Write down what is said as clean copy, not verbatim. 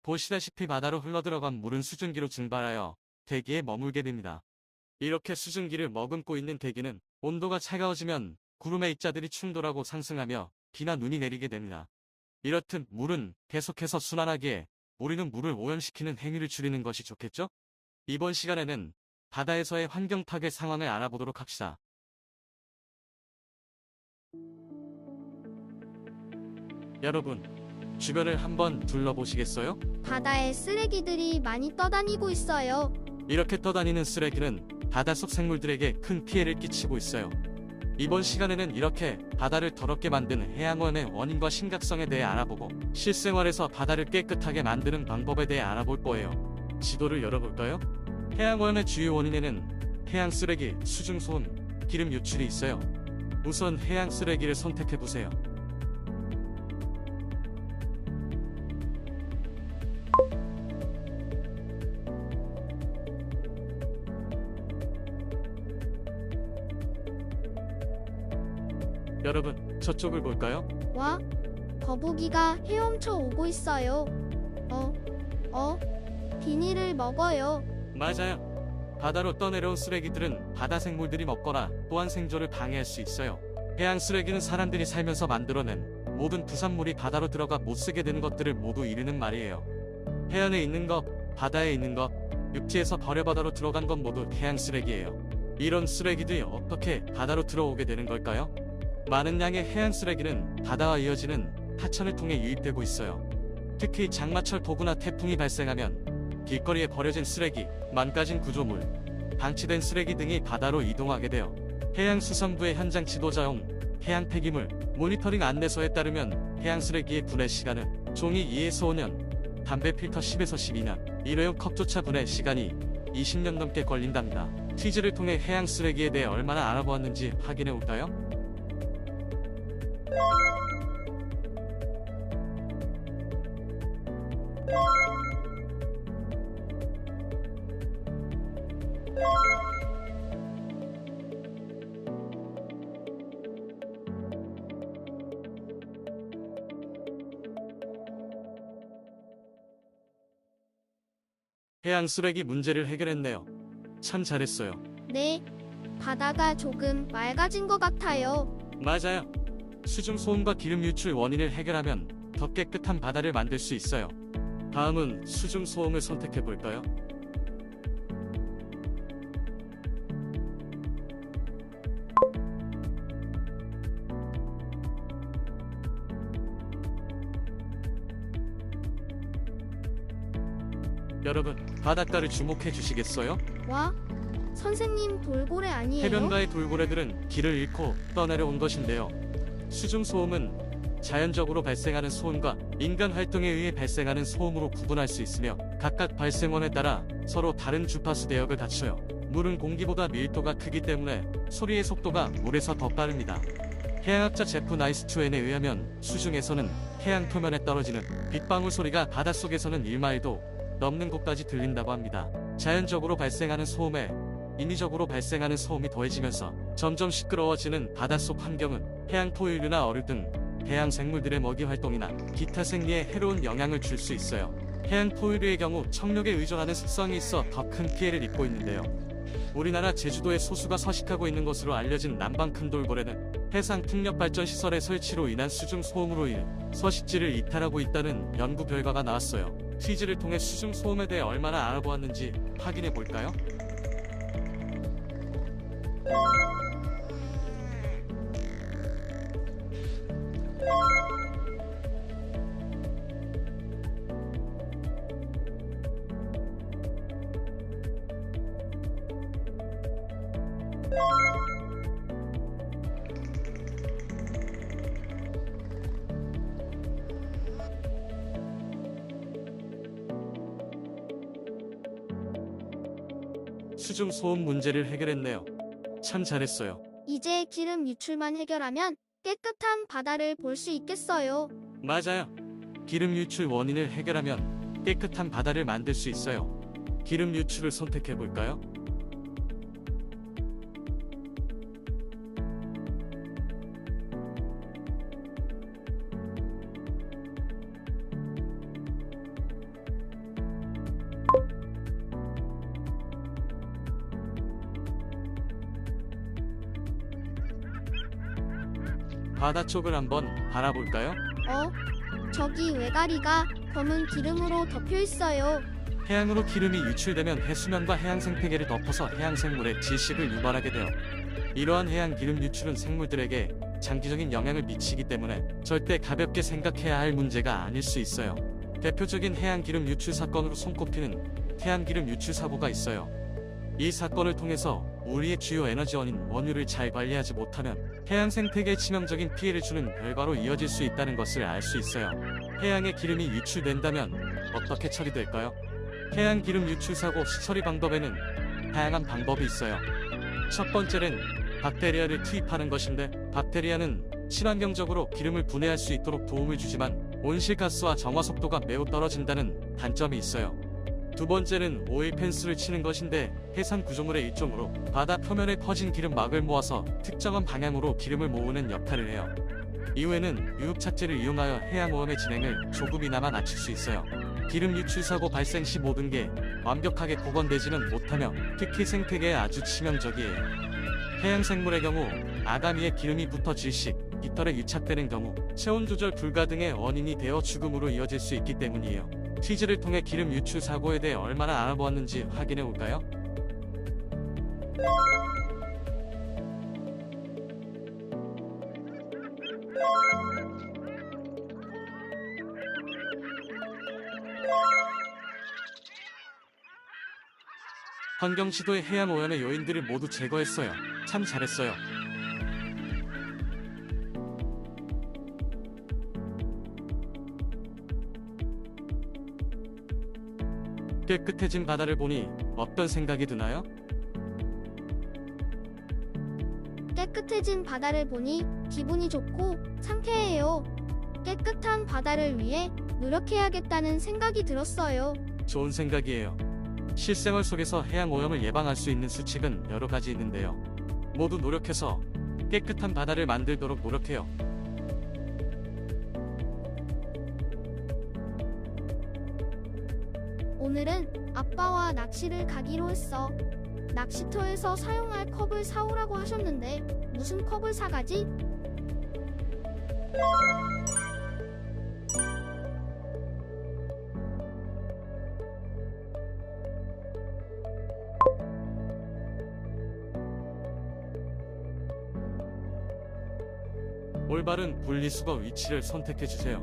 보시다시피 바다로 흘러들어간 물은 수증기로 증발하여 대기에 머물게 됩니다. 이렇게 수증기를 머금고 있는 대기는 온도가 차가워지면 구름의 입자들이 충돌하고 상승하며 비나 눈이 내리게 됩니다. 이렇듯 물은 계속해서 순환하기에 우리는 물을 오염시키는 행위를 줄이는 것이 좋겠죠? 이번 시간에는 바다에서의 환경 파괴 상황을 알아보도록 합시다. 여러분, 주변을 한번 둘러보시겠어요? 바다에 쓰레기들이 많이 떠다니고 있어요. 이렇게 떠다니는 쓰레기는 바닷속 생물들에게 큰 피해를 끼치고 있어요. 이번 시간에는 이렇게 바다를 더럽게 만드는 해양오염의 원인과 심각성에 대해 알아보고 실생활에서 바다를 깨끗하게 만드는 방법에 대해 알아볼 거예요. 지도를 열어볼까요? 해양오염의 주요 원인에는 해양 쓰레기, 수중소음, 기름 유출이 있어요. 우선 해양 쓰레기를 선택해보세요. 여러분, 저쪽을 볼까요? 와, 거북이가 헤엄쳐 오고 있어요. 비닐을 먹어요. 맞아요. 바다로 떠내려온 쓰레기들은 바다 생물들이 먹거나 또한 생존을 방해할 수 있어요. 해양 쓰레기는 사람들이 살면서 만들어낸 모든 부산물이 바다로 들어가 못쓰게 되는 것들을 모두 이르는 말이에요. 해안에 있는 것, 바다에 있는 것, 육지에서 버려바다로 들어간 것 모두 해양 쓰레기예요. 이런 쓰레기들이 어떻게 바다로 들어오게 되는 걸까요? 많은 양의 해양 쓰레기는 바다와 이어지는 하천을 통해 유입되고 있어요. 특히 장마철 폭우나 태풍이 발생하면 길거리에 버려진 쓰레기, 망가진 구조물, 방치된 쓰레기 등이 바다로 이동하게 돼요. 해양수산부의 현장 지도자용 해양 폐기물 모니터링 안내서에 따르면 해양 쓰레기의 분해 시간은 종이 2에서 5년, 담배 필터 10에서 12년, 일회용 컵조차 분해 시간이 20년 넘게 걸린답니다. 퀴즈를 통해 해양 쓰레기에 대해 얼마나 알아보았는지 확인해 볼까요? 해양 쓰레기 문제를 해결했네요. 참 잘했어요. 네, 바다가 조금 맑아진 것 같아요. 맞아요. 수중 소음과 기름 유출 원인을 해결하면 더 깨끗한 바다를 만들 수 있어요. 다음은 수중 소음을 선택해 볼까요? 여러분, 바닷가를 주목해 주시겠어요? 와, 선생님 돌고래 아니에요? 해변가의 돌고래들은 길을 잃고 떠내려온 것인데요. 수중 소음은 자연적으로 발생하는 소음과 인간 활동에 의해 발생하는 소음으로 구분할 수 있으며 각각 발생원에 따라 서로 다른 주파수 대역을 갖춰요. 물은 공기보다 밀도가 크기 때문에 소리의 속도가 물에서 더 빠릅니다. 해양학자 제프 나이스투엔에 의하면 수중에서는 해양 표면에 떨어지는 빗방울 소리가 바닷속에서는 1마일도 넘는 곳까지 들린다고 합니다. 자연적으로 발생하는 소음에 인위적으로 발생하는 소음이 더해지면서 점점 시끄러워지는 바닷속 환경은 해양 포유류나 어류 등 해양 생물들의 먹이 활동이나 기타 생리에 해로운 영향을 줄 수 있어요. 해양 포유류의 경우 청력에 의존하는 습성이 있어 더 큰 피해를 입고 있는데요. 우리나라 제주도에 소수가 서식하고 있는 것으로 알려진 남방 큰돌고래는 해상 풍력발전시설의 설치로 인한 수중 소음으로 인해 서식지를 이탈하고 있다는 연구 결과가 나왔어요. 퀴즈를 통해 수중 소음에 대해 얼마나 알아보았는지 확인해 볼까요? 수중 소음 문제를 해결했네요. 참 잘했어요. 이제 기름 유출만 해결하면 깨끗한 바다를 볼 수 있겠어요. 맞아요. 기름 유출 원인을 해결하면 깨끗한 바다를 만들 수 있어요. 기름 유출을 선택해 볼까요? 바다 쪽을 한번 바라볼까요? 저기 외가리가 검은 기름으로 덮여 있어요. 해양으로 기름이 유출되면 해수면과 해양 생태계를 덮어서 해양 생물의 질식을 유발하게 돼요. 이러한 해양 기름 유출은 생물들에게 장기적인 영향을 미치기 때문에 절대 가볍게 생각해야 할 문제가 아닐 수 있어요. 대표적인 해양 기름 유출 사건으로 손꼽히는 태양기름 유출 사고가 있어요. 이 사건을 통해서 우리의 주요 에너지원인 원유를 잘 관리하지 못하면 해양 생태계에 치명적인 피해를 주는 결과로 이어질 수 있다는 것을 알 수 있어요. 해양에 기름이 유출된다면 어떻게 처리될까요? 해양 기름 유출 사고 처리 방법에는 다양한 방법이 있어요. 첫 번째는 박테리아를 투입하는 것인데, 박테리아는 친환경적으로 기름을 분해할 수 있도록 도움을 주지만 온실가스와 정화 속도가 매우 떨어진다는 단점이 있어요. 두 번째는 오일 펜스를 치는 것인데, 해산 구조물의 일종으로 바다 표면에 퍼진 기름막을 모아서 특정한 방향으로 기름을 모으는 역할을 해요. 이후에는 유흡착제를 이용하여 해양오염의 진행을 조금이나마 낮출 수 있어요. 기름 유출 사고 발생 시 모든 게 완벽하게 복원되지는 못하며 특히 생태계에 아주 치명적이에요. 해양 생물의 경우 아가미에 기름이 붙어 질식, 깃털에 유착되는 경우 체온 조절 불가 등의 원인이 되어 죽음으로 이어질 수 있기 때문이에요. 퀴즈를 통해 기름 유출 사고에 대해 얼마나 알아보았는지 확인해 볼까요? 환경시도의 해양 오염의 요인들을 모두 제거했어요. 참 잘했어요. 깨끗해진 바다를 보니 어떤 생각이 드나요? 깨끗해진 바다를 보니 기분이 좋고 상쾌해요. 깨끗한 바다를 위해 노력해야겠다는 생각이 들었어요. 좋은 생각이에요. 실생활 속에서 해양 오염을 예방할 수 있는 수칙은 여러 가지 있는데요. 모두 노력해서 깨끗한 바다를 만들도록 노력해요. 오늘은 아빠와 낚시를 가기로 했어. 낚시터에서 사용할 컵을 사오라고 하셨는데 무슨 컵을 사가지? 올바른 분리수거 위치를 선택해 주세요.